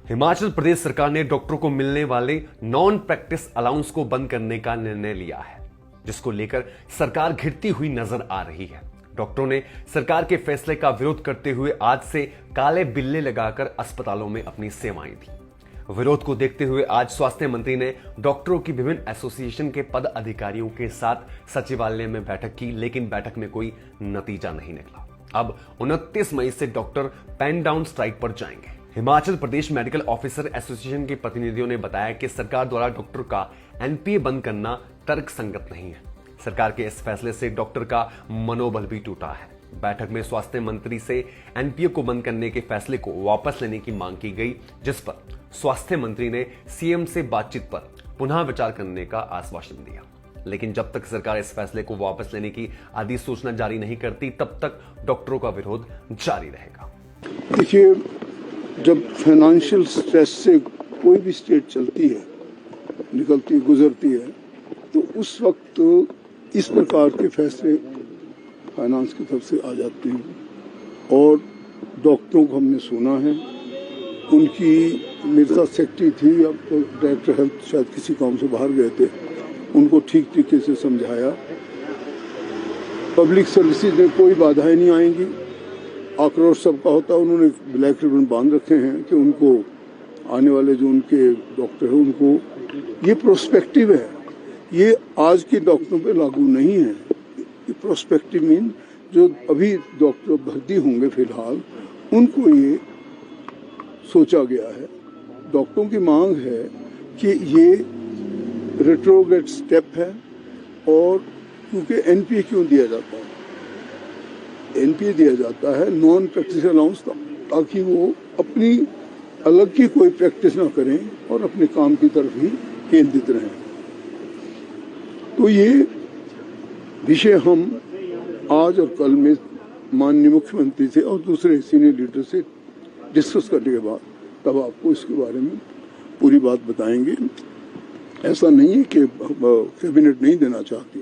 हिमाचल प्रदेश सरकार ने डॉक्टरों को मिलने वाले नॉन प्रैक्टिस अलाउंस को बंद करने का निर्णय लिया है, जिसको लेकर सरकार घिरती हुई नजर आ रही है। डॉक्टरों ने सरकार के फैसले का विरोध करते हुए आज से काले बिल्ले लगाकर अस्पतालों में अपनी सेवाएं दी। विरोध को देखते हुए आज स्वास्थ्य मंत्री ने डॉक्टरों की विभिन्न एसोसिएशन के पद अधिकारियों के साथ सचिवालय में बैठक की, लेकिन बैठक में कोई नतीजा नहीं निकला। अब 29 मई से डॉक्टर पेन डाउन स्ट्राइक पर जाएंगे। Himachal Pradesh medical officer association के प्रतिनिधियों ने बताया कि सरकार द्वारा डॉक्टर का एनपीए बंद करना तर्कसंगत नहीं है। सरकार के इस फैसले से डॉक्टर का मनोबल भी टूटा है। बैठक में स्वास्थ्य मंत्री से एनपीए को बंद करने के फैसले को वापस लेने की मांग की गई, जिस पर स्वास्थ्य मंत्री ने सीएम से बातचीत पर पुनः विचार करने का आश्वासन दिया। लेकिन जब तक सरकार इस फैसले को वापस लेने की अधिसूचना जारी नहीं करती, तब तक डॉक्टरों का विरोध जारी रहेगा। देखिए, जब फाइनेंशियल स्ट्रेस से कोई भी स्टेट चलती है, निकलती गुजरती है, तो उस वक्त इस प्रकार के फैसले फाइनेंस की तरफ से आ जाते हैं। और डॉक्टरों को हमने सुना है, उनकी मेरे साथ सेक्रेटरी थी, अब तो डायरेक्टर हेल्थ शायद किसी काम से बाहर गए थे, उनको ठीक तरीके से समझाया। पब्लिक सर्विसेज में कोई बाधाएं नहीं आएंगी। आक्रोश सबका होता है, उन्होंने ब्लैक रिबन बांध रखे हैं कि उनको आने वाले जो उनके डॉक्टर हैं उनको ये प्रोस्पेक्टिव है, ये आज के डॉक्टरों पे लागू नहीं है। ये प्रोस्पेक्टिव मीन जो अभी डॉक्टर भर्ती होंगे फिलहाल उनको ये सोचा गया है। डॉक्टरों की मांग है कि ये रेट्रोग्रेड स्टेप है। और क्योंकि एनपीए क्यों दिया जाता है? एनपीए दिया जाता है नॉन प्रैक्टिस अलाउंस, ताकि वो अपनी अलग की कोई प्रैक्टिस ना करें और अपने काम की तरफ ही केंद्रित रहें। तो ये विषय हम आज और कल में माननीय मुख्यमंत्री से और दूसरे सीनियर लीडर से डिस्कस करने के बाद तब आपको इसके बारे में पूरी बात बताएंगे। ऐसा नहीं है कि कैबिनेट नहीं देना चाहती,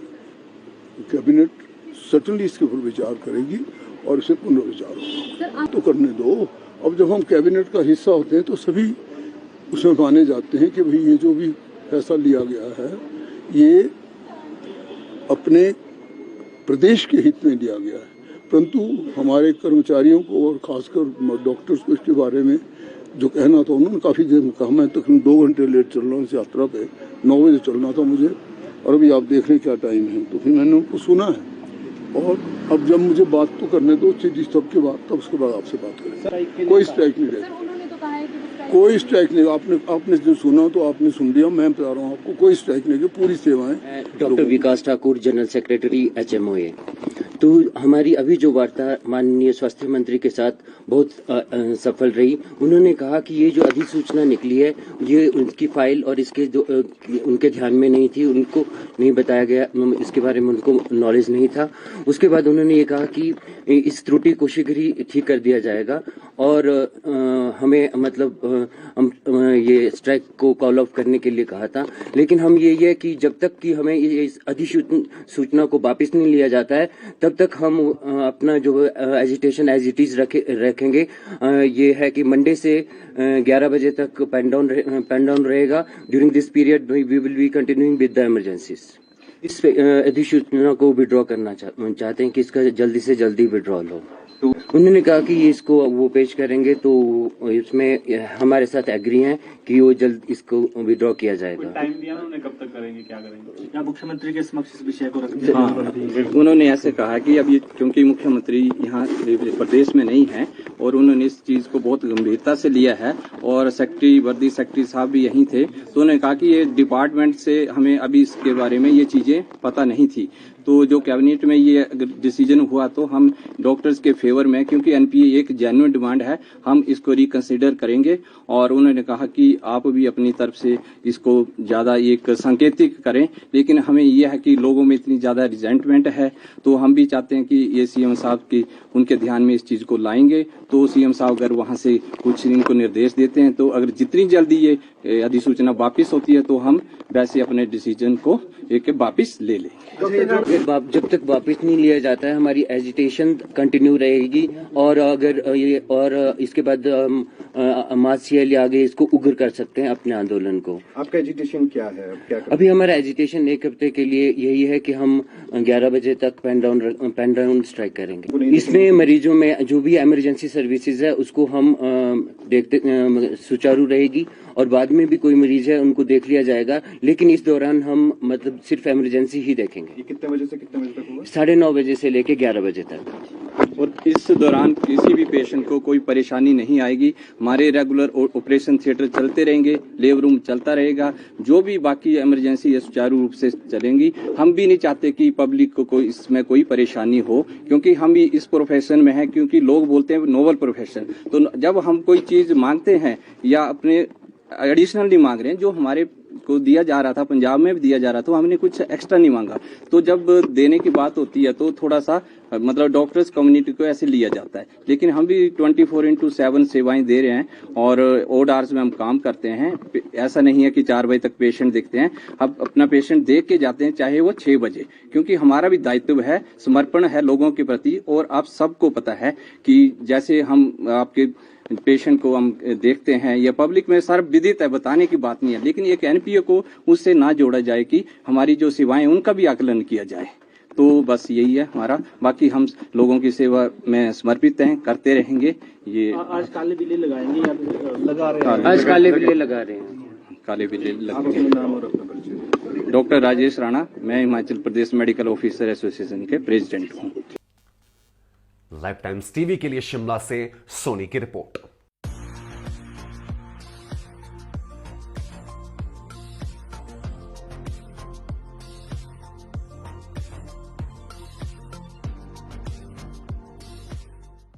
कैबिनेट सर्टनली इसके ऊपर विचार करेगी और इसे पुनर्विचार होगा। तो करने दो। अब जब हम कैबिनेट का हिस्सा होते हैं तो सभी उसमें माने जाते हैं कि भाई ये जो भी फैसला लिया गया है ये अपने प्रदेश के हित में लिया गया है। परंतु हमारे कर्मचारियों को और खासकर डॉक्टर्स को इसके बारे में जो कहना था, उन्होंने काफ़ी देर में कहा। मैं तकरीबन 2 घंटे लेट चल रहा हूँ इस यात्रा पे, 9 बजे चलना था मुझे और अभी आप देख रहे हैं क्या टाइम है। तो फिर मैंने उनको सुना है और अब जब मुझे बात तो करने दो चीज सबके बाद, तब उसके बाद आपसे बात करेंगे। कोई स्ट्राइक नहीं रहेगा, कोई स्ट्राइक नहीं। आपने जो सुना तो आपने सुन लिया, मैं बता रहा हूँ आपको, कोई स्ट्राइक नहीं, पूरी सेवाएं। डॉक्टर विकास ठाकुर, जनरल सेक्रेटरी HMOA। तो हमारी अभी जो वार्ता माननीय स्वास्थ्य मंत्री के साथ बहुत सफल रही। उन्होंने कहा कि ये जो अधिसूचना निकली है ये उनकी फाइल और इसके जो उनके ध्यान में नहीं थी, उनको नहीं बताया गया, इसके बारे में उनको नॉलेज नहीं था। उसके बाद उन्होंने ये कहा कि इस त्रुटि को शीघ्र ही ठीक कर दिया जाएगा और हमें मतलब हम ये स्ट्राइक को कॉल ऑफ करने के लिए कहा था। लेकिन हम ये कि जब तक कि हमें इस अधिसूचना को वापस नहीं लिया जाता है तब तक हम अपना जो एजिटेशन एज इट इज रखेंगे। ये है कि मंडे से 11 बजे तक पेन डाउन रहेगा। During this period we will be continuing with the emergencies. इस अधिसूचना को विड्रॉ करना चाहते हैं कि इसका जल्दी से जल्दी विड्रॉल हो। तो उन्होंने कहा कि इसको वो पेश करेंगे, तो इसमें हमारे साथ एग्री हैं कि वो जल्द इसको विड्रॉ किया जाएगा। टाइम दिया उन्होंने, कब तक करेंगे, क्या करेंगे? क्या मुख्यमंत्री के समक्ष इस विषय को रखेंगे? उन्होंने ऐसे कहा कि अब ये क्योंकि मुख्यमंत्री यहाँ प्रदेश में नहीं है और उन्होंने इस चीज को बहुत गंभीरता से लिया है और वर्दी सेक्रेटरी साहब भी यहीं थे, तो उन्होंने कहा कि ये डिपार्टमेंट से हमें अभी इसके बारे में ये चीजें पता नहीं थी। तो जो कैबिनेट में ये अगर डिसीजन हुआ तो हम डॉक्टर्स के फेवर में, क्योंकि एनपीए एक जेन्युइन डिमांड है, हम इसको रिकंसिडर करेंगे। और उन्होंने कहा कि आप भी अपनी तरफ से इसको ज्यादा एक सांकेतिक करें, लेकिन हमें यह है कि लोगों में इतनी ज्यादा रिजेंटमेंट है, तो हम भी चाहते हैं कि ये सीएम साहब की उनके ध्यान में इस चीज को लाएंगे। तो सीएम साहब अगर वहां से कुछ इनको निर्देश देते हैं तो अगर जितनी जल्दी ये अधिसूचना वापिस होती है तो हम वैसे अपने डिसीजन को एक वापिस ले लेंगे। जब तक वापस नहीं लिया जाता है हमारी एजिटेशन कंटिन्यू रहेगी और अगर इसके बाद मास सीएल आगे इसको उग्र कर सकते हैं अपने आंदोलन को। आपका एजिटेशन क्या है, अब क्या अभी हमारा एजिटेशन एक हफ्ते के लिए यही है कि हम 11 बजे तक पेन डाउन स्ट्राइक करेंगे। इसमें मरीजों में जो भी इमरजेंसी सर्विसेज है उसको हम देखते सुचारू रहेगी और बाद में भी कोई मरीज है उनको देख लिया जाएगा, लेकिन इस दौरान हम मतलब सिर्फ इमरजेंसी ही देखेंगे। ये कितने बजे से कितने बजे तक होगा? 9:30 बजे से लेके 11 बजे तक। और इस दौरान किसी भी पेशेंट को कोई परेशानी नहीं आएगी। हमारे रेगुलर ऑपरेशन थिएटर चलते रहेंगे, लेब रूम चलता रहेगा, जो भी बाकी इमरजेंसी है सुचारू रूप से चलेंगी। हम भी नहीं चाहते कि पब्लिक को कोई इसमें कोई परेशानी हो, क्योंकि हम भी इस प्रोफेशन में हैं। क्योंकि लोग बोलते हैं नोबल प्रोफेशन, तो जब हम कोई चीज मांगते हैं या अपने एडिशनल नहीं मांग रहे हैं, जो हमारे को दिया जा रहा था, पंजाब में भी दिया जा रहा था, तो हमने कुछ एक्स्ट्रा नहीं मांगा। तो जब देने की बात होती है तो थोड़ा सा मतलब डॉक्टर्स कम्युनिटी को ऐसे लिया जाता है, लेकिन हम भी 24/7 सेवाएं दे रहे हैं और ओड आवर्स में हम काम करते हैं। ऐसा नहीं है कि 4 बजे तक पेशेंट देखते हैं, अब अपना पेशेंट देख के जाते हैं, चाहे वो 6 बजे, क्योंकि हमारा भी दायित्व है, समर्पण है लोगों के प्रति। और आप सबको पता है कि जैसे हम आपके पेशेंट को हम देखते हैं, या पब्लिक में सर्वविदित है, बताने की बात नहीं है, लेकिन एक एनपीओ को उससे ना जोड़ा जाए कि हमारी जो सेवाएं उनका भी आकलन किया जाए। तो बस यही है हमारा, बाकी हम लोगों की सेवा में समर्पित हैं, करते रहेंगे। ये आज काले बिल्ले लगाएंगे या लगा रहे हैं? आज काले बिल्ले लगा रहे हैं। काले बिल्ले आप लगेंगे। अपना नाम और अपना परिचय। डॉक्टर राजेश राणा, मैं Himachal Pradesh medical officer association के प्रेसिडेंट हूँ। लाइफ टाइम्स टीवी के लिए शिमला से सोनी की रिपोर्ट।